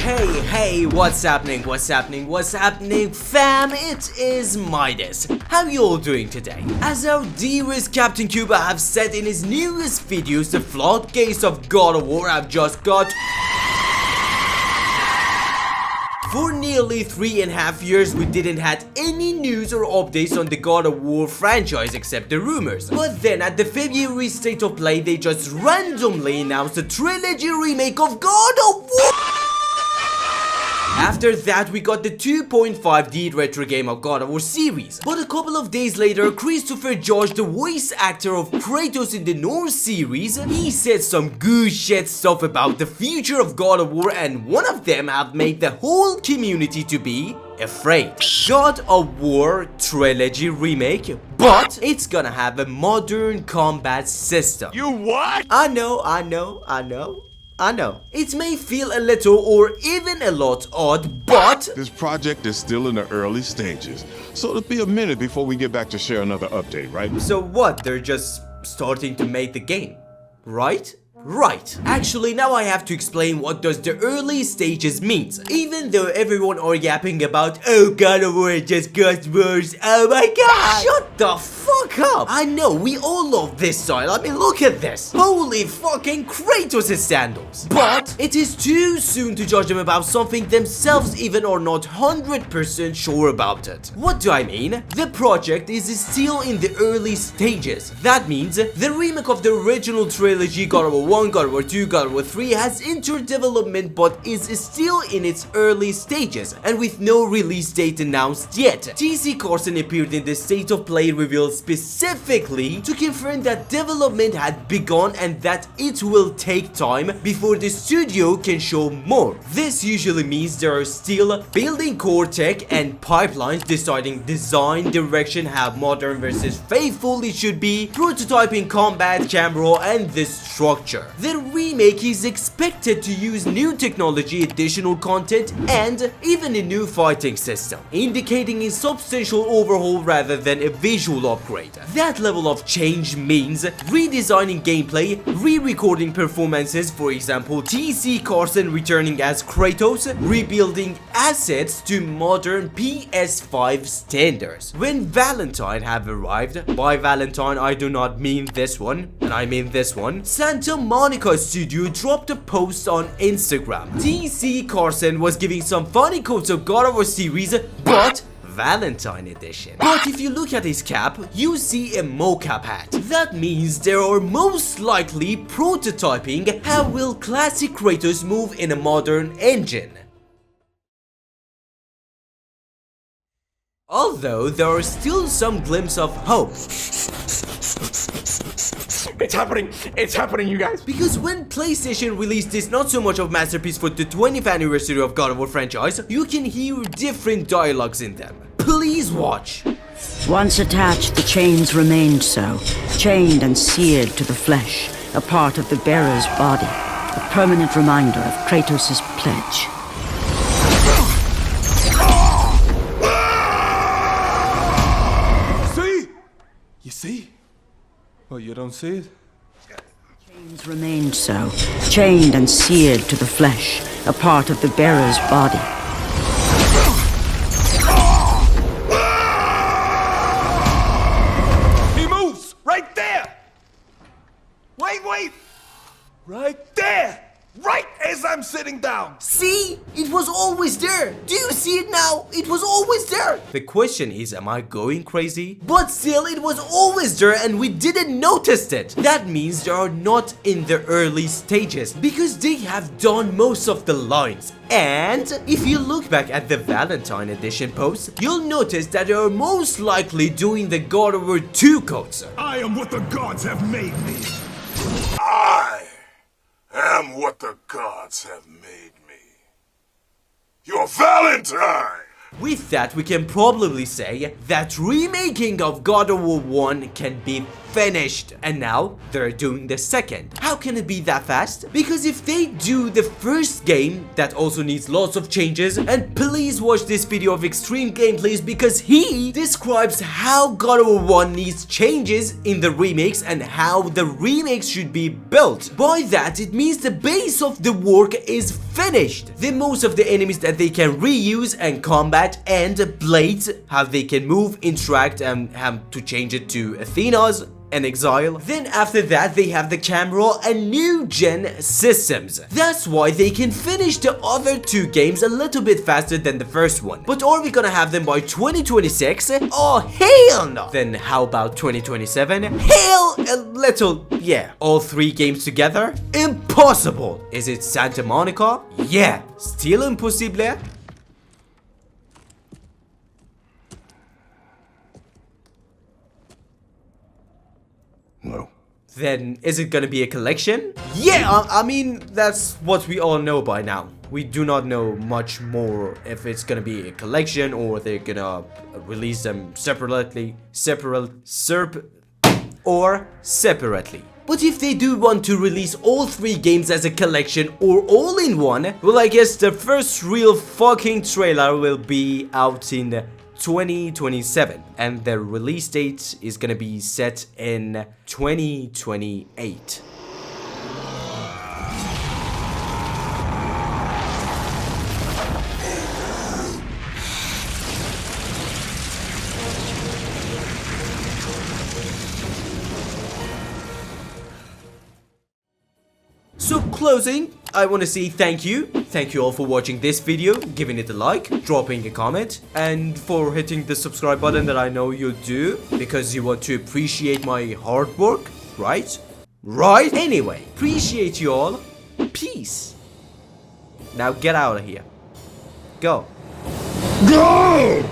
Hey, what's happening, fam? It is Mydes. How you all doing today? As our dearest Captain Cuba have said in his newest videos, the floodgates of God of War have just got... For nearly 3.5 years, we didn't have any news or updates on the God of War franchise except the rumors. But then at the February State of Play, they just randomly announced a Trilogy remake of God of War. After that, we got the 2.5D retro game of God of War series. But a couple of days later, Christopher Judge, the voice actor of Kratos in the Norse series, he said some good shit stuff about the future of God of War, and one of them have made the whole community to be afraid. God of War Trilogy remake, but it's gonna have a modern combat system. You what? I know. It may feel a little or even a lot odd, but This project is still in the early stages, so it'll be a minute before we get back to share another update, right? so what? They're just starting to make the game, right? Right. Actually, now I have to explain what does the early stages means. Even though everyone are yapping about, oh, God of War just got worse, oh my god. Shut the fuck up. I know, we all love this style. I mean, look at this. Holy fucking Kratos' sandals. But it is too soon to judge them about something themselves even are not 100% sure about it. What do I mean? The project is still in the early stages. That means the remake of the original trilogy God of War 1, God of War 2, God of War 3 has entered development but is still in its early stages and with no release date announced yet. TC Carson appeared in the State of Play reveal specifically to confirm that development had begun and that it will take time before the studio can show more. This usually means they are still building core tech and pipelines, deciding design, direction, how modern versus faithful it should be, prototyping combat, camera, and the structure. The remake is expected to use new technology, additional content, and even a new fighting system, indicating a substantial overhaul rather than a visual upgrade. That level of change means redesigning gameplay, re-recording performances, for example TC Carson returning as Kratos, rebuilding assets to modern PS5 standards. When Valentine have arrived, by Valentine I do not mean this one, and I mean this one, Santa Monica Studio dropped a post on Instagram. TC Carson was giving some funny quotes of God of War series, but Valentine edition. But if you look at his cap, you see a mocap hat. That means they are most likely prototyping how will classic Kratos move in a modern engine. Although there are still some glimpses of hope. It's happening, you guys. Because when PlayStation released this not so much of masterpiece for the 20th anniversary of God of War franchise, you can hear different dialogues in them. Please watch. Once attached, the chains remained so, chained and seared to the flesh, a part of the bearer's body, a permanent reminder of Kratos' pledge. See? You see? Well, you don't see it? Chains remained so, chained and seared to the flesh, a part of the bearer's body. He moves! Right there! Wait! Right there! Right as I'm sitting down! See? It was always there. Do you see it now? It was always there. The question is, am I going crazy? But still, it was always there and we didn't notice it. That means they are not in the early stages because they have done most of the lines. And if you look back at the Valentine edition post, you'll notice that they are most likely doing the God of War 2 codes. I am what the gods have made me. I am what the gods have made me. Your Valentine! With that, we can probably say that remaking of God of War 1 can be finished. And now they're doing the second. How can it be that fast? Because if they do the first game that also needs lots of changes, and please watch this video of extreme gameplays because he describes how God of War 1 needs changes in the remakes and how the remakes should be built. By that it means the base of the work is finished. The most of the enemies that they can reuse and combat, and blades, how they can move, interact, and have to change it to Athena's and Exile. Then after that they have the camera and new gen systems. That's why they can finish the other two games a little bit faster than the first one. But are we gonna have them by 2026? Oh hell no! Then how about 2027? Hell a little, yeah. All three games together? Impossible! Is it Santa Monica? Yeah. Still impossible? No. Then is it gonna be a collection? Yeah, I mean, that's what we all know by now. We do not know much more if it's gonna be a collection or they're gonna release them separately. But if they do want to release all three games as a collection or all in one, well, I guess the first real fucking trailer will be out in 2027, and the release date is gonna be set in 2028. So closing, I want to say thank you. Thank you all for watching this video, giving it a like, dropping a comment, and for hitting the subscribe button that I know you do, because you want to appreciate my hard work, right? Right? Anyway, appreciate you all. Peace. Now get out of here. Go. Go!